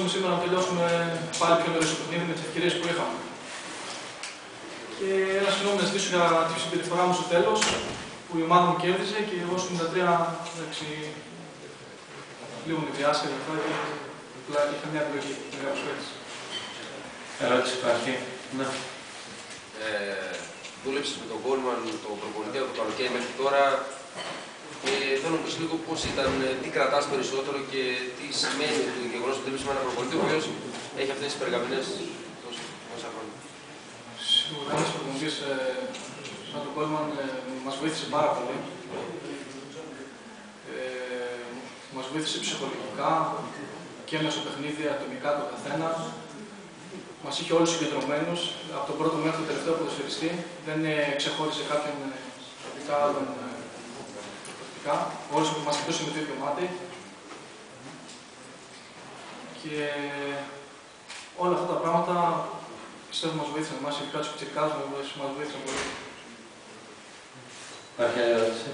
μπορούσαμε σήμερα να τελειώσουμε πάλι πιο νωρίς το παιχνίδι με τις ευκαιρίες που είχαμε. Και ένα συγγνώμη να ζητήσω για τη συμπεριφορά μου στο τέλος, που η ομάδα μου κέρδιζε και εγώ στο 93 λίγο νευριάσει και απλά είχα μια επιλογή με κάποιους παίκτες. Ερώτηση υπάρχει. Ναι. Δούλεψες με τον Γκόλμαν, τον προπονητή από το καλοκαίρι μέχρι τώρα. Θέλω να πεις λίγο πώς ήταν, τι κρατάς περισσότερο και τι σημαίνει το γεγονός ότι δούλεψες με έναν προπονητή ο οποίος έχει αυτές τις περγαμηνές τόσα χρόνια. Σίγουρα ένας προπονητής σαν τον Γκόλμαν μας βοήθησε πάρα πολύ. Μας βοήθησε ψυχολογικά και μέσω παιχνίδι, ατομικά το καθένα. Μας είχε όλους συγκεντρωμένους, από τον πρώτο μέχρι τον τελευταίο ποδοσφαιριστή. Δεν ξεχώρισε κάποιον προσωπικά, άλλον προσωπικά. Όλους που μας κοιτούσαν με το ίδιο μάτι. Και όλα αυτά τα πράγματα πιστεύω μας βοήθησαν εμάς, ειδικά τους πιτσιρικάδες μας βοήθησαν πολύ. Υπάρχει άλλη ερώτηση.